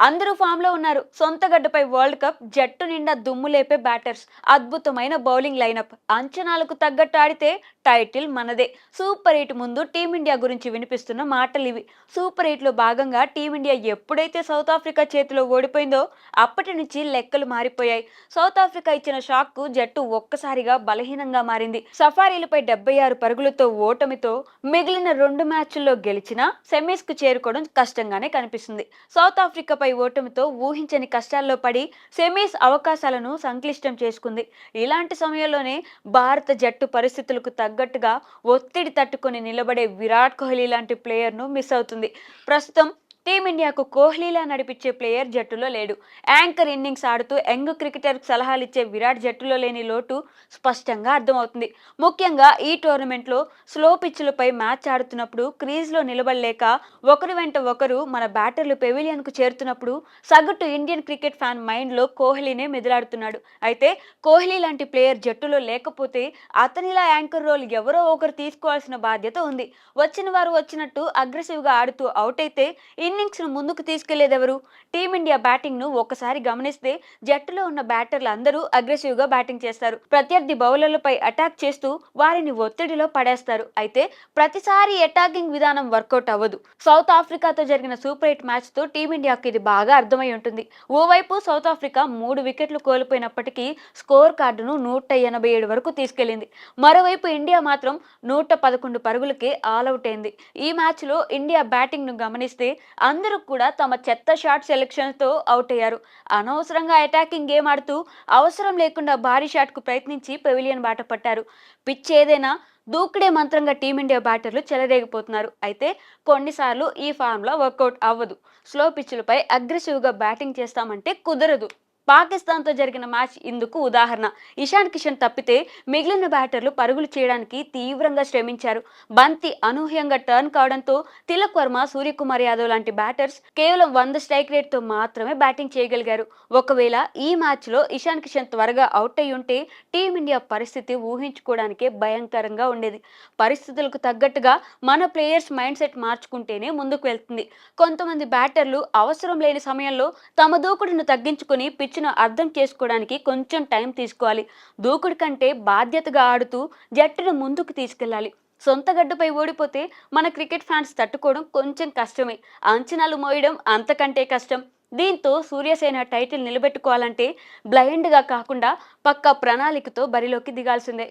అందరూ ఫామ్‌లో ఉన్నారు. సొంత గడ్డపై వరల్డ్ కప్, జట్టు నిండా దుమ్ము లేపే బ్యాటర్స్, అద్భుతమైన బౌలింగ్ లైనప్, అంచనాలకు తగ్గట్టు ఆడితే టైటిల్ మనదే. సూపర్ 8 ముందు టీమిండియా గురించి వినిపిస్తున్న మాటలివి. సూపర్ 8లో భాగంగా టీమిండియా ఎప్పుడైతే సౌత్ ఆఫ్రికా చేతిలో ఓడిపోయిందో అప్పటి నుంచి లెక్కలు మారిపోయాయి. సౌత్ ఆఫ్రికా ఇచ్చిన షాక్‌కు జట్టు ఒక్కసారిగా బలహీనంగా మారింది. సఫారీలపై 76 పరుగులతో ఓటమితో మిగిలిన 2 మ్యాచ్ల్లో గెలిచినా సెమీస్‌కు చేరుకోవడం కష్టంగానే కనిపిస్తుంది. సౌత్ ఆఫ్రికాపై ఓటమితో ఊహించని కష్టాల్లో పడి సెమీస్ అవకాశాలను సంక్లిష్టం చేసుకుంది. ఇలాంటి సమయంలోనే భారత జట్టు పరిస్థితులకు తగ్గట్టుగా ఒత్తిడి తట్టుకొని నిలబడే విరాట్ కోహ్లీ లాంటి ప్లేయర్ను మిస్ అవుతుంది. ప్రస్తుతం టీమిండియాకు కోహ్లీలా నడిపించే ప్లేయర్ జట్టులో లేడు. యాంకర్ ఇన్నింగ్స్ ఆడుతూ యంగ్ క్రికెటర్కు సలహాలిచ్చే విరాట్ జట్టులో లేని లోటు స్పష్టంగా అర్థమవుతుంది. ముఖ్యంగా ఈ టోర్నమెంట్లో స్లో పిచ్చులపై మ్యాచ్ ఆడుతున్నప్పుడు క్రీజ్లో నిలబడలేక ఒకరి వెంట ఒకరు మన బ్యాటర్లు పెవిలియన్కు చేరుతున్నప్పుడు సగటు ఇండియన్ క్రికెట్ ఫ్యాన్ మైండ్లో కోహ్లీనే మెదిలాడుతున్నాడు. అయితే కోహ్లీ లాంటి ప్లేయర్ జట్టులో లేకపోతే అతనిలా యాంకర్ రోల్ ఎవరో ఒకరు తీసుకోవాల్సిన బాధ్యత ఉంది. వచ్చిన వారు వచ్చినట్టు అగ్రెసివ్గా ఆడుతూ అవుట్ అయితే ఇన్నింగ్స్ను ముందుకు తీసుకెళ్లేదెవరు? టీమిండియా బ్యాటింగ్ను ఒక్కసారి గమనిస్తే జట్టులో ఉన్న బ్యాటర్లు అందరూ అగ్రెసివ్గా బ్యాటింగ్ చేస్తారు. ప్రత్యర్థి బౌలర్లపై అటాక్ చేస్తూ వారిని ఒత్తిడిలో పడేస్తారు. అయితే ప్రతిసారి అటాకింగ్ విధానం వర్కౌట్ అవ్వదు. సౌత్ ఆఫ్రికాతో జరిగిన సూపర్ 8 మ్యాచ్తో టీమిండియాకు ఇది బాగా అర్థమై ఉంటుంది. ఓవైపు సౌత్ ఆఫ్రికా 3 వికెట్లు కోల్పోయినప్పటికీ స్కోర్ కార్డును 187 వరకు తీసుకెళ్లింది. మరోవైపు ఇండియా మాత్రం 111 పరుగులకే ఆలౌట్ అయింది. ఈ మ్యాచ్లో ఇండియా బ్యాటింగ్ను గమనిస్తే అందరూ కూడా తమ చెత్త షాట్ సెలెక్షన్తో అవుట్ అయ్యారు. అనవసరంగా అటాకింగ్ గేమ్ ఆడుతూ అవసరం లేకుండా భారీ షాట్కు ప్రయత్నించి పెవిలియన్ బాట పట్టారు. పిచ్ ఏదైనా దూకుడే మంత్రంగా టీమిండియా బ్యాటర్లు చెలరేగిపోతున్నారు. అయితే కొన్నిసార్లు ఈ ఫార్ములా వర్కౌట్ అవ్వదు. స్లో పిచ్చులపై అగ్రెసివ్గా బ్యాటింగ్ చేస్తామంటే కుదరదు. పాకిస్తాన్తో జరిగిన మ్యాచ్ ఇందుకు ఉదాహరణ. ఇషాన్ కిషన్ తప్పితే మిగిలిన బ్యాటర్లు పరుగులు చేయడానికి తీవ్రంగా శ్రమించారు. బంతి అనూహ్యంగా టర్న్ కావడంతో తిలక్ వర్మ, సూర్యకుమార్ యాదవ్ లాంటి బ్యాటర్స్ కేవలం 100 స్ట్రైక్ రేట్తో మాత్రమే బ్యాటింగ్ చేయగలిగారు. ఒకవేళ ఈ మ్యాచ్లో ఇషాన్ కిషన్ త్వరగా అవుట్ అయి ఉంటే టీమిండియా పరిస్థితి ఊహించుకోవడానికే భయంకరంగా ఉండేది. పరిస్థితులకు తగ్గట్టుగా మన ప్లేయర్స్ మైండ్ సెట్ మార్చుకుంటేనే ముందుకు వెళ్తుంది. కొంతమంది బ్యాటర్లు అవసరం లేని సమయంలో తమ దూకుడును తగ్గించుకుని పిచ్చును అర్థం చేసుకోవడానికి కొంచెం టైం తీసుకోవాలి. దూకుడు కంటే బాధ్యతగా ఆడుతూ జట్టును ముందుకు తీసుకెళ్లాలి. సొంత గడ్డపై ఓడిపోతే మన క్రికెట్ ఫ్యాన్స్ తట్టుకోవడం కొంచెం కష్టమే. అంచనాలు మోయడం అంతకంటే కష్టం. దీంతో సూర్యసేన టైటిల్ నిలబెట్టుకోవాలంటే బ్లైండ్గా కాకుండా పక్కా ప్రణాళికతో బరిలోకి దిగాల్సిందే.